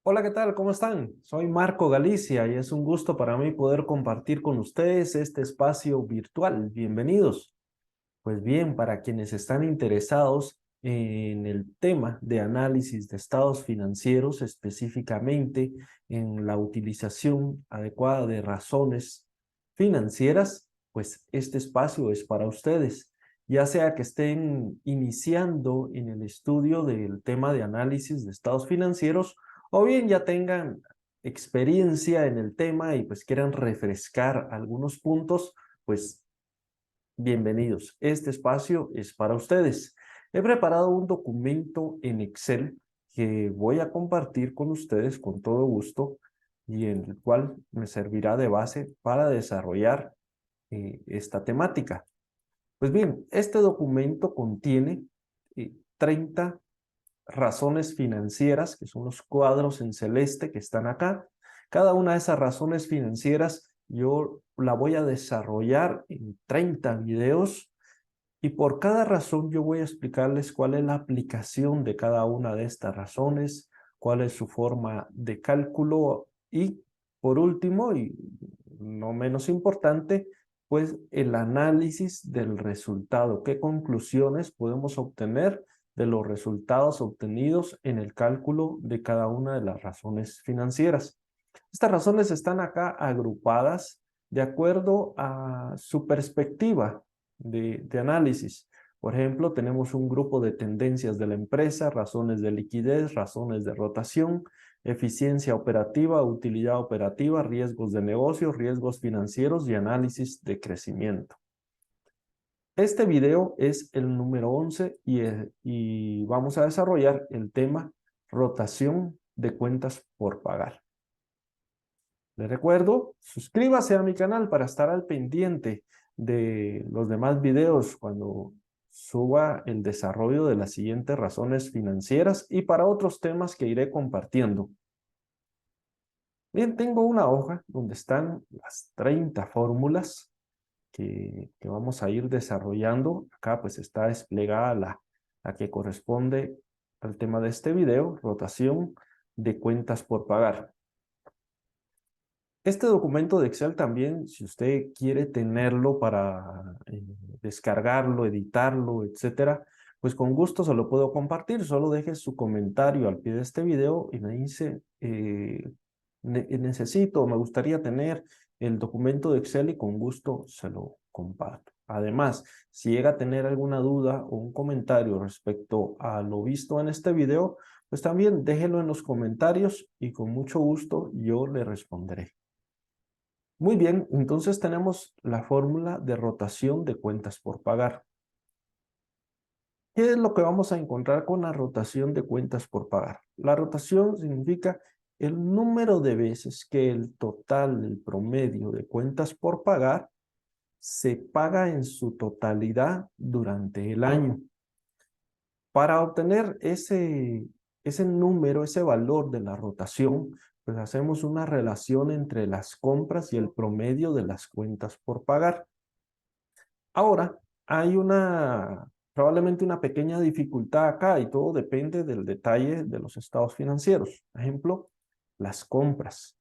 Hola, ¿qué tal? ¿Cómo están? Soy Marco Galicia y es un gusto para mí poder compartir con ustedes este espacio virtual. Bienvenidos. Pues bien, para quienes están interesados en el tema de análisis de estados financieros, específicamente en la utilización adecuada de razones financieras, pues este espacio es para ustedes. Ya sea que estén iniciando en el estudio del tema de análisis de estados financieros o bien ya tengan experiencia en el tema y pues quieran refrescar algunos puntos, pues bienvenidos. Este espacio es para ustedes. He preparado un documento en Excel que voy a compartir con ustedes con todo gusto y en el cual me servirá de base para desarrollar esta temática. Pues bien, este documento contiene 30 razones financieras, que son los cuadros en celeste que están acá. Cada una de esas razones financieras yo la voy a desarrollar en 30 videos y por cada razón yo voy a explicarles cuál es la aplicación de cada una de estas razones, cuál es su forma de cálculo y por último y no menos importante, pues el análisis del resultado, qué conclusiones podemos obtener de los resultados obtenidos en el cálculo de cada una de las razones financieras. Estas razones están acá agrupadas de acuerdo a su perspectiva de análisis. Por ejemplo, tenemos un grupo de tendencias de la empresa, razones de liquidez, razones de rotación, eficiencia operativa, utilidad operativa, riesgos de negocio, riesgos financieros y análisis de crecimiento. Este video es el número 11 y vamos a desarrollar el tema rotación de cuentas por pagar. Les recuerdo, suscríbase a mi canal para estar al pendiente de los demás videos cuando suba el desarrollo de las siguientes razones financieras y para otros temas que iré compartiendo. Bien, tengo una hoja donde están las 30 fórmulas que vamos a ir desarrollando. Acá pues está desplegada la que corresponde al tema de este video, rotación de cuentas por pagar. Este documento de Excel también, si usted quiere tenerlo para descargarlo, editarlo, etcétera, pues con gusto se lo puedo compartir. Solo deje su comentario al pie de este video y me dice, necesito, me gustaría tener el documento de Excel y con gusto se lo comparto. Además, si llega a tener alguna duda o un comentario respecto a lo visto en este video, pues también déjelo en los comentarios y con mucho gusto yo le responderé. Muy bien, entonces tenemos la fórmula de rotación de cuentas por pagar. ¿Qué es lo que vamos a encontrar con la rotación de cuentas por pagar? La rotación significa el número de veces que el total, el promedio de cuentas por pagar se paga en su totalidad durante el año. Para obtener ese número, ese valor de la rotación, pues hacemos una relación entre las compras y el promedio de las cuentas por pagar. Ahora, hay probablemente una pequeña dificultad acá y todo depende del detalle de los estados financieros. Por ejemplo, las compras.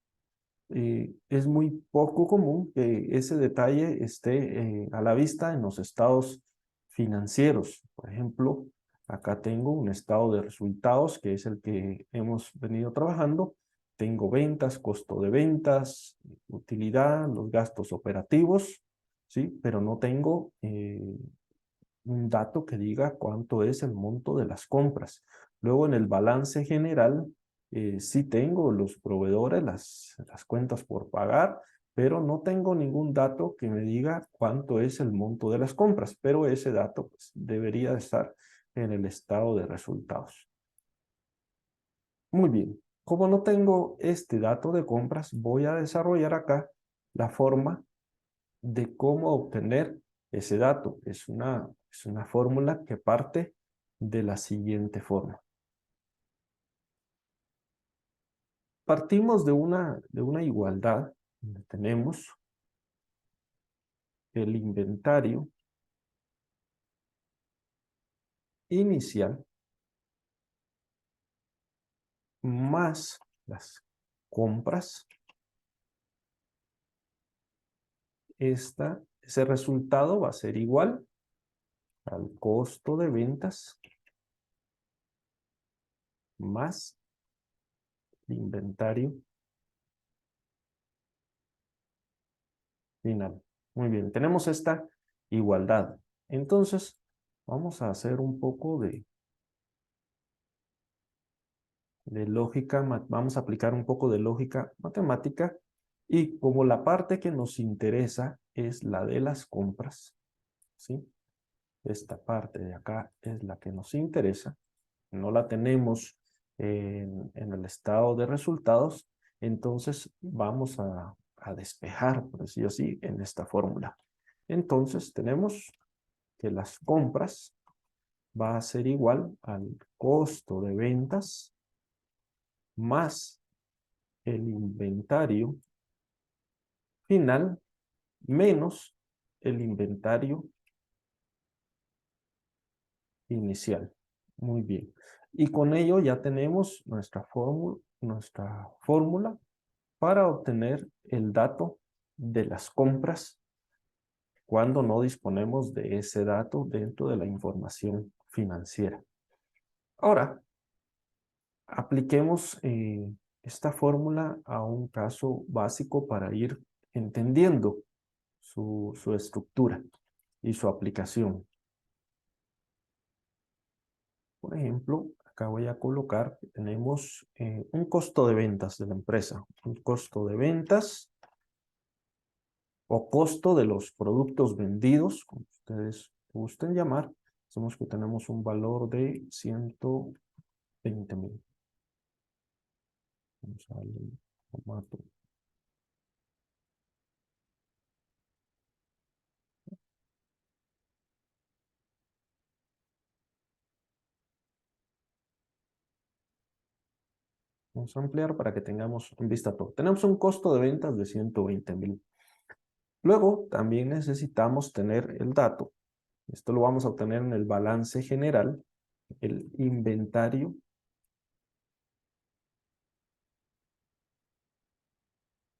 Es muy poco común que ese detalle esté a la vista en los estados financieros. Por ejemplo, acá tengo un estado de resultados que es el que hemos venido trabajando. Tengo ventas, costo de ventas, utilidad, los gastos operativos, ¿sí? Pero no tengo un dato que diga cuánto es el monto de las compras. Luego en el balance general sí tengo los proveedores, las cuentas por pagar, pero no tengo ningún dato que me diga cuánto es el monto de las compras, pero ese dato pues, debería estar en el estado de resultados. Muy bien, como no tengo este dato de compras, voy a desarrollar acá la forma de cómo obtener ese dato. Es una fórmula que parte de la siguiente forma. Partimos de una igualdad donde tenemos el inventario inicial más las compras. Ese resultado va a ser igual al costo de ventas más el inventario final. Muy bien, tenemos esta igualdad. Entonces, vamos a hacer un poco de lógica, vamos a aplicar un poco de lógica matemática, y como la parte que nos interesa es la de las compras, ¿sí? Esta parte de acá es la que nos interesa, no la tenemos en el estado de resultados, entonces vamos a despejar, por decirlo así, en esta fórmula. Entonces tenemos que las compras va a ser igual al costo de ventas más el inventario final menos el inventario inicial. Muy bien. Y con ello ya tenemos nuestra fórmula para obtener el dato de las compras cuando no disponemos de ese dato dentro de la información financiera. Ahora, apliquemos esta fórmula a un caso básico para ir entendiendo su estructura y su aplicación. Por ejemplo, acá voy a colocar que tenemos un costo de ventas de la empresa. Un costo de ventas o costo de los productos vendidos, como ustedes gusten llamar. Hacemos que tenemos un valor de 120,000. Vamos a darle un formato. Vamos a ampliar para que tengamos en vista todo. Tenemos un costo de ventas de 120,000. Luego también necesitamos tener el dato. Esto lo vamos a obtener en el balance general, el inventario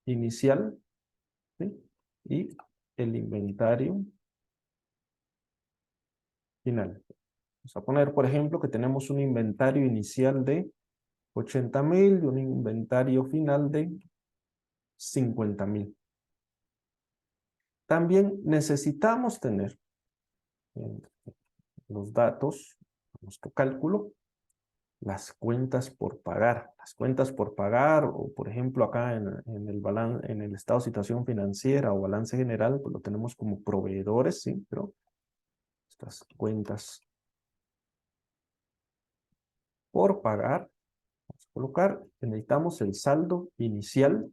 inicial, ¿sí? Y el inventario final. Vamos a poner, por ejemplo, que tenemos un inventario inicial de 80,000 y un inventario final de 50,000. También necesitamos tener en los datos, nuestro cálculo, las cuentas por pagar. Las cuentas por pagar, o por ejemplo acá en el estado de situación financiera o balance general, pues lo tenemos como proveedores, ¿sí? Pero estas cuentas por pagar, vamos a colocar, necesitamos el saldo inicial,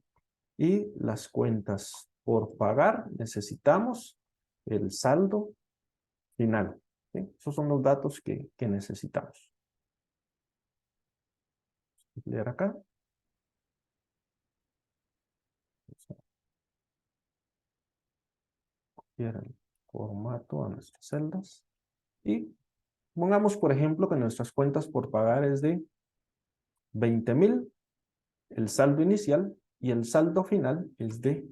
y las cuentas por pagar necesitamos el saldo final, ¿sí? Esos son los datos que necesitamos. Vamos a leer acá. Copiar el formato a nuestras celdas. Y pongamos, por ejemplo, que nuestras cuentas por pagar es de 20,000, el saldo inicial, y el saldo final es de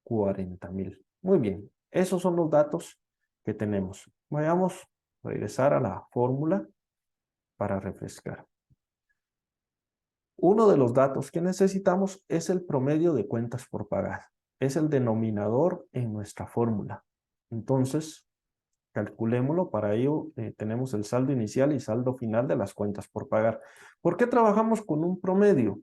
40,000. Muy bien, esos son los datos que tenemos. Vayamos a regresar a la fórmula para refrescar. Uno de los datos que necesitamos es el promedio de cuentas por pagar. Es el denominador en nuestra fórmula. Entonces, calculémoslo. Para ello tenemos el saldo inicial y saldo final de las cuentas por pagar. ¿Por qué trabajamos con un promedio?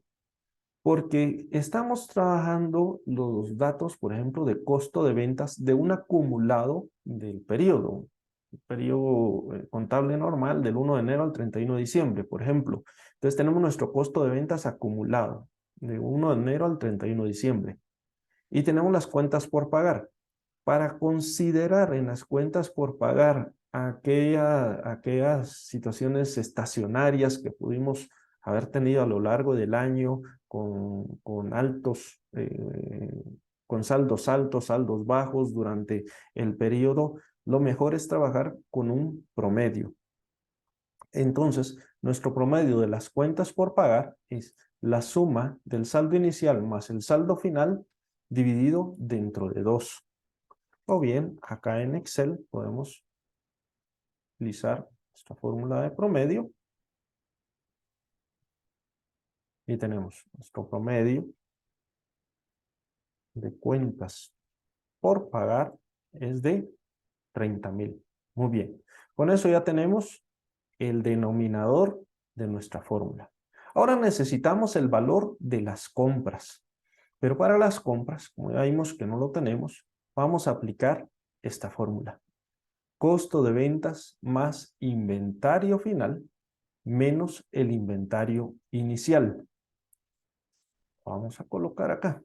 Porque estamos trabajando los datos, por ejemplo, de costo de ventas de un acumulado del periodo. El periodo contable normal del 1 de enero al 31 de diciembre, por ejemplo. Entonces tenemos nuestro costo de ventas acumulado de 1 de enero al 31 de diciembre. Y tenemos las cuentas por pagar. Para considerar en las cuentas por pagar aquellas situaciones estacionarias que pudimos haber tenido a lo largo del año con altos, con saldos altos, saldos bajos durante el periodo, lo mejor es trabajar con un promedio. Entonces, nuestro promedio de las cuentas por pagar es la suma del saldo inicial más el saldo final dividido dentro de 2. O bien, acá en Excel podemos utilizar esta fórmula de promedio y tenemos nuestro promedio de cuentas por pagar es de 30,000. Muy bien. Con eso ya tenemos el denominador de nuestra fórmula. Ahora necesitamos el valor de las compras. Pero para las compras, como ya vimos que no lo tenemos, vamos a aplicar esta fórmula. Costo de ventas más inventario final menos el inventario inicial. Vamos a colocar acá.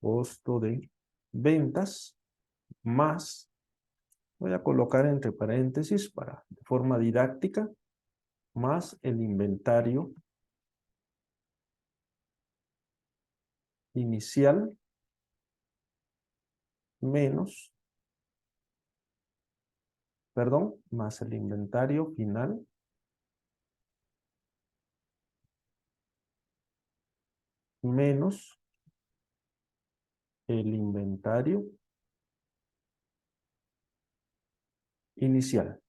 Costo de ventas más, voy a colocar entre paréntesis para de forma didáctica, más el inventario inicial menos, perdón, más el inventario final menos el inventario inicial.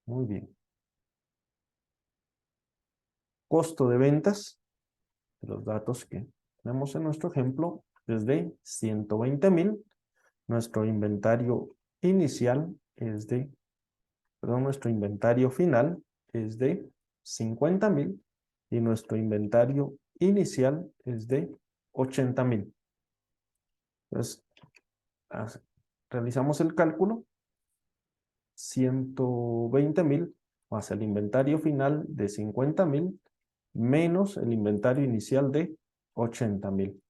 Muy bien. Costo de ventas, de los datos que tenemos en nuestro ejemplo, es de 120,000. Nuestro inventario inicial es de, perdón, nuestro inventario final es de 50,000 y nuestro inventario inicial es de 80,000. Entonces, realizamos el cálculo, 120,000 más el inventario final de 50,000 menos el inventario inicial de 80,000.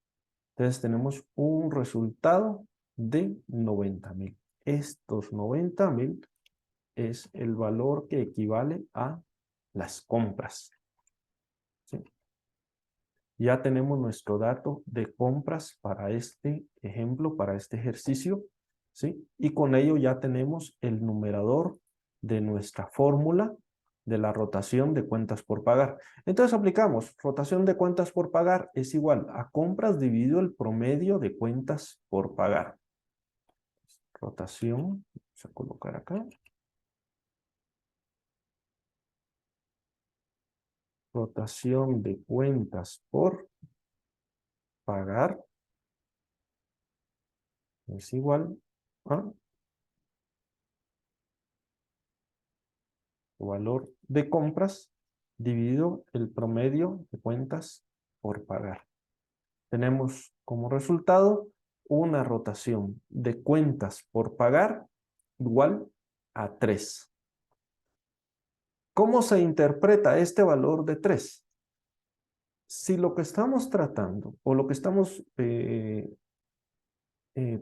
Entonces tenemos un resultado de 90,000. Estos 90,000 es el valor que equivale a las compras. ¿Sí? Ya tenemos nuestro dato de compras para este ejemplo, para este ejercicio, ¿sí? Y con ello ya tenemos el numerador de nuestra fórmula de la rotación de cuentas por pagar. Entonces aplicamos, rotación de cuentas por pagar es igual a compras dividido el promedio de cuentas por pagar. Rotación, vamos a colocar acá. Rotación de cuentas por pagar es igual a valor de compras dividido el promedio de cuentas por pagar. Tenemos como resultado una rotación de cuentas por pagar igual a 3. ¿Cómo se interpreta este valor de 3? Si lo que estamos tratando o lo que estamos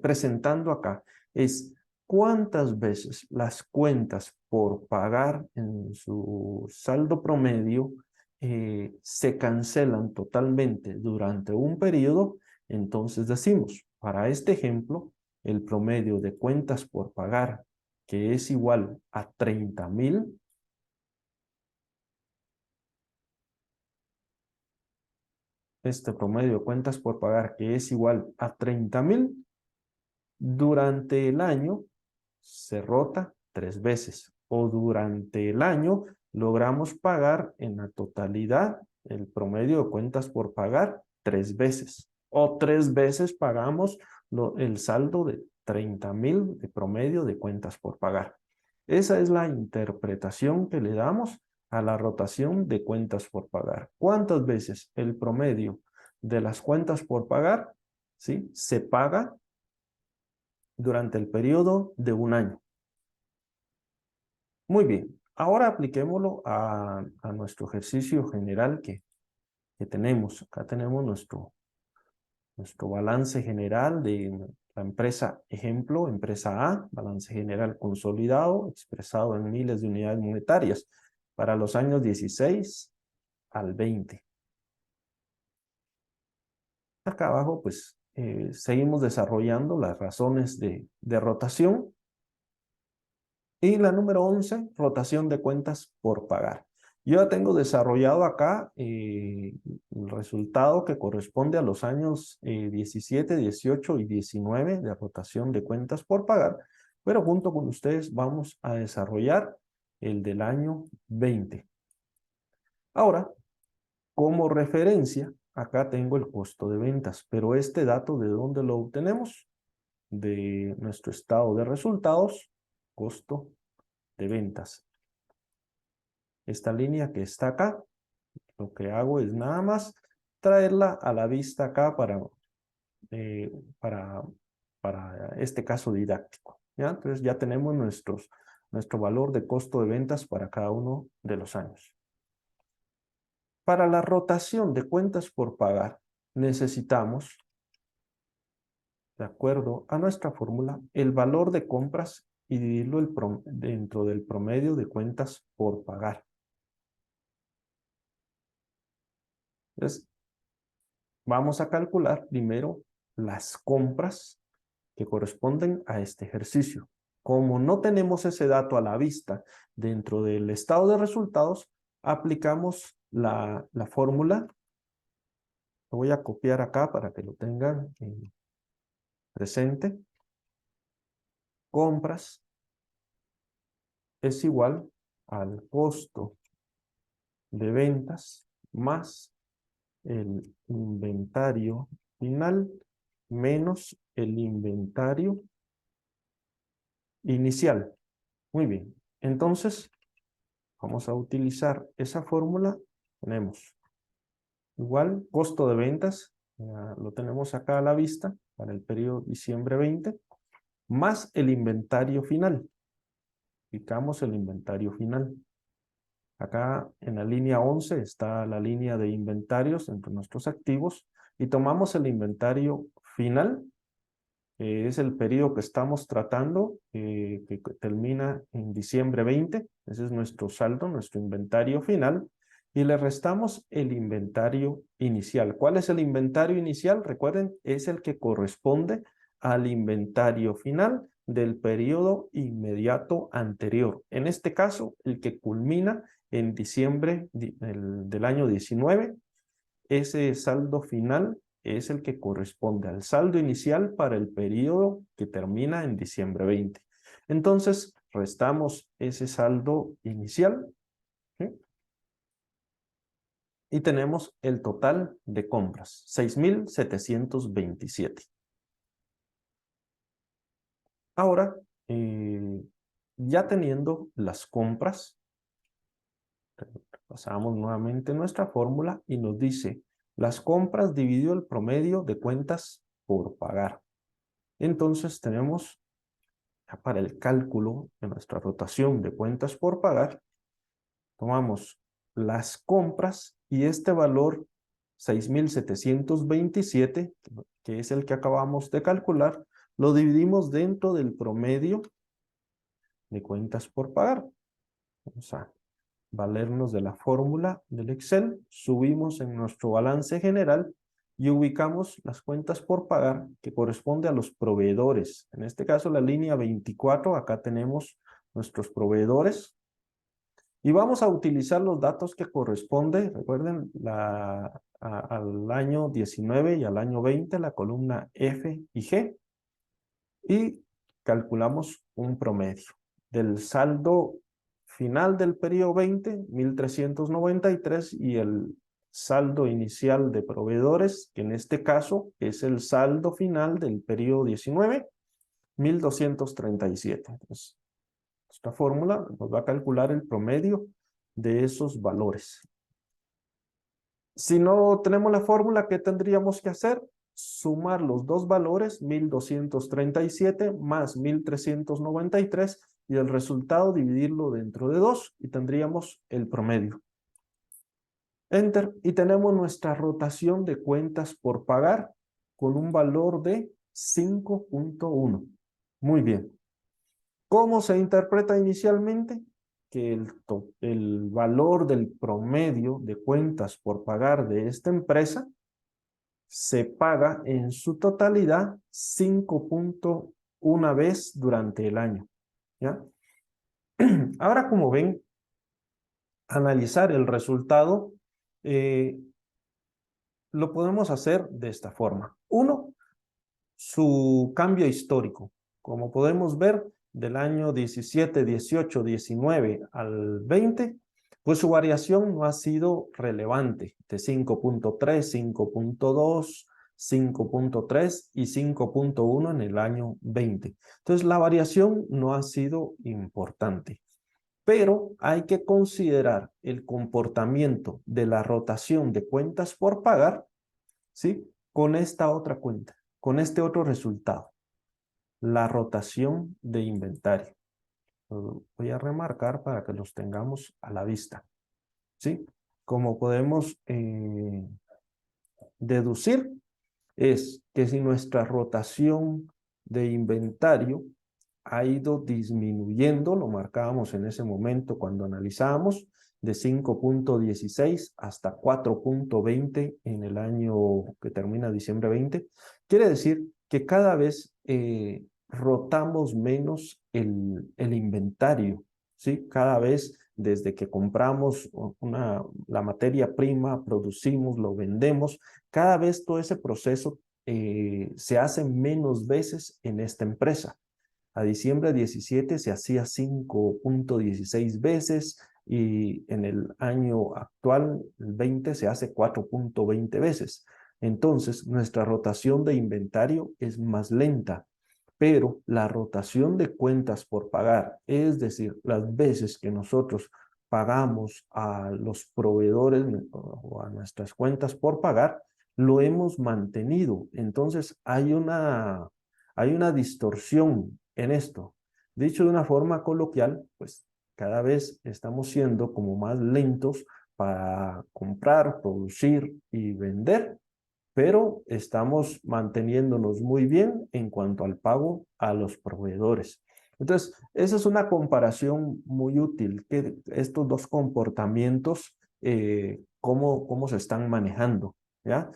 presentando acá es cuántas veces las cuentas por pagar en su saldo promedio se cancelan totalmente durante un periodo, entonces decimos, para este ejemplo, el promedio de cuentas por pagar, que es igual a 30,000, este promedio de cuentas por pagar, que es igual a 30,000, durante el año se rota 3 veces o durante el año logramos pagar en la totalidad el promedio de cuentas por pagar 3 veces o 3 veces pagamos el saldo de 30,000 de promedio de cuentas por pagar. Esa es la interpretación que le damos a la rotación de cuentas por pagar. ¿Cuántas veces el promedio de las cuentas por pagar, ¿sí?, se paga durante el periodo de un año? Muy bien, ahora apliquémoslo a nuestro ejercicio general que tenemos. Acá tenemos nuestro balance general de la empresa ejemplo, empresa A, balance general consolidado, expresado en miles de unidades monetarias para los años 16 al 20. Acá abajo, pues, seguimos desarrollando las razones de rotación Y la número 11, rotación de cuentas por pagar. Yo ya tengo desarrollado acá el resultado que corresponde a los años 17, 18 y 19 de rotación de cuentas por pagar, pero junto con ustedes vamos a desarrollar el del año 20. Ahora, como referencia, acá tengo el costo de ventas, pero este dato, ¿de dónde lo obtenemos? De nuestro estado de resultados, costo de ventas. Esta línea que está acá, lo que hago es nada más traerla a la vista acá eh, para, para este caso didáctico, ¿ya? Entonces ya tenemos nuestro valor de costo de ventas para cada uno de los años. Para la rotación de cuentas por pagar, necesitamos, de acuerdo a nuestra fórmula, el valor de compras y dividirlo dentro del promedio de cuentas por pagar. Entonces, vamos a calcular primero las compras que corresponden a este ejercicio. Como no tenemos ese dato a la vista dentro del estado de resultados, aplicamos la fórmula. Lo voy a copiar acá para que lo tengan presente. Compras es igual al costo de ventas más el inventario final menos el inventario inicial. Muy bien. Entonces, vamos a utilizar esa fórmula. Tenemos igual costo de ventas, lo tenemos acá a la vista para el periodo diciembre 20, más el inventario final. Aplicamos el inventario final. Acá en la línea 11 está la línea de inventarios entre nuestros activos y tomamos el inventario final, que es el periodo que estamos tratando, que termina en diciembre 20. Ese es nuestro saldo, nuestro inventario final. Y le restamos el inventario inicial. ¿Cuál es el inventario inicial? Recuerden, es el que corresponde al inventario final del periodo inmediato anterior. En este caso, el que culmina en diciembre del año 19. Ese saldo final es el que corresponde al saldo inicial para el periodo que termina en diciembre 20. Entonces, restamos ese saldo inicial, ¿sí? Y tenemos el total de compras, 6,727. Ahora, ya teniendo las compras, pasamos nuevamente nuestra fórmula y nos dice las compras dividido el promedio de cuentas por pagar. Entonces tenemos para el cálculo de nuestra rotación de cuentas por pagar, tomamos las compras y este valor 6,727, que es el que acabamos de calcular, lo dividimos dentro del promedio de cuentas por pagar. Vamos a valernos de la fórmula del Excel, subimos en nuestro balance general y ubicamos las cuentas por pagar que corresponde a los proveedores. En este caso la línea 24, acá tenemos nuestros proveedores y vamos a utilizar los datos que corresponden, recuerden, al año 19 y al año 20, la columna F y G, y calculamos un promedio del saldo final del periodo 20, 1,393, y el saldo inicial de proveedores, que en este caso es el saldo final del periodo 19, 1,237. Entonces, esta fórmula nos va a calcular el promedio de esos valores. Si no tenemos la fórmula, ¿qué tendríamos que hacer? Sumar los dos valores, 1,237 más 1,393, y el resultado dividirlo dentro de 2 y tendríamos el promedio. Enter, y tenemos nuestra rotación de cuentas por pagar con un valor de 5.1. Muy bien. ¿Cómo se interpreta inicialmente? Que el valor del promedio de cuentas por pagar de esta empresa se paga en su totalidad 5.1 vez durante el año, ¿ya? Ahora, como ven, analizar el resultado eh, lo podemos hacer de esta forma. Uno, su cambio histórico. Como podemos ver, del año 17, 18, 19 al 20, pues su variación no ha sido relevante, de 5.3, 5.2, 5.3 y 5.1 en el año 20. Entonces, la variación no ha sido importante, pero hay que considerar el comportamiento de la rotación de cuentas por pagar, ¿sí? Con esta otra cuenta, con este otro resultado, la rotación de inventario. Lo voy a remarcar para que los tengamos a la vista, ¿sí? Como podemos deducir, es que si nuestra rotación de inventario ha ido disminuyendo, lo marcábamos en ese momento cuando analizábamos, de 5.16 hasta 4.20 en el año que termina diciembre 20, quiere decir que cada vez rotamos menos el inventario, ¿sí? Cada vez desde que compramos la materia prima, producimos, lo vendemos, cada vez todo ese proceso se hace menos veces en esta empresa. A diciembre 17 se hacía 5.16 veces y en el año actual, el 20, se hace 4.20 veces. Entonces, nuestra rotación de inventario es más lenta, pero la rotación de cuentas por pagar, es decir, las veces que nosotros pagamos a los proveedores o a nuestras cuentas por pagar, lo hemos mantenido. Entonces, hay una distorsión en esto. Dicho de una forma coloquial, pues cada vez estamos siendo como más lentos para comprar, producir y vender, pero estamos manteniéndonos muy bien en cuanto al pago a los proveedores. Entonces, esa es una comparación muy útil, que estos dos comportamientos, cómo se están manejando, ¿ya?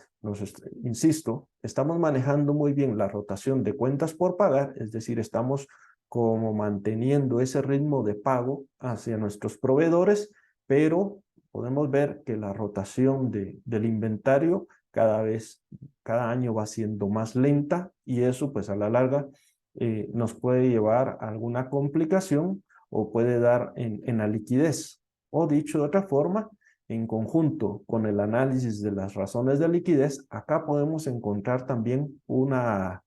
Insisto, estamos manejando muy bien la rotación de cuentas por pagar, es decir, estamos como manteniendo ese ritmo de pago hacia nuestros proveedores, pero podemos ver que la rotación del inventario cada año va siendo más lenta y eso pues a la larga nos puede llevar a alguna complicación o puede dar en la liquidez. O dicho de otra forma, en conjunto con el análisis de las razones de liquidez, acá podemos encontrar también una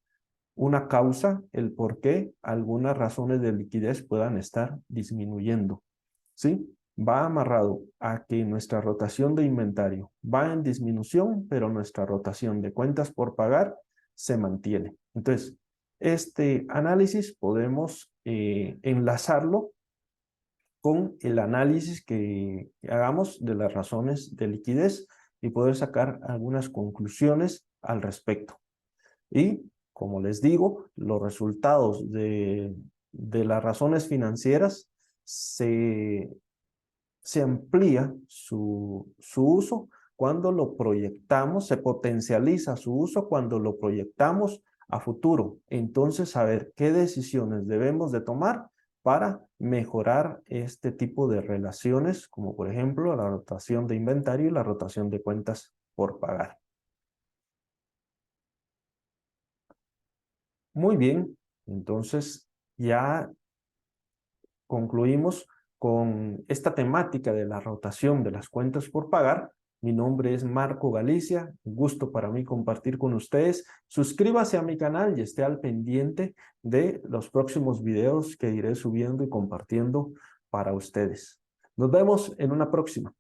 causa, el por qué algunas razones de liquidez puedan estar disminuyendo, ¿sí? Va amarrado a que nuestra rotación de inventario va en disminución, pero nuestra rotación de cuentas por pagar se mantiene. Entonces, este análisis podemos enlazarlo con el análisis que hagamos de las razones de liquidez y poder sacar algunas conclusiones al respecto. Y, como les digo, los resultados de las razones financieras se amplía su uso cuando lo proyectamos, se potencializa su uso cuando lo proyectamos a futuro. Entonces, saber qué decisiones debemos de tomar para mejorar este tipo de relaciones, como por ejemplo la rotación de inventario y la rotación de cuentas por pagar. Muy bien, entonces ya concluimos con esta temática de la rotación de las cuentas por pagar. Mi nombre es Marco Galicia, un gusto para mí compartir con ustedes. Suscríbase a mi canal y esté al pendiente de los próximos videos que iré subiendo y compartiendo para ustedes. Nos vemos en una próxima.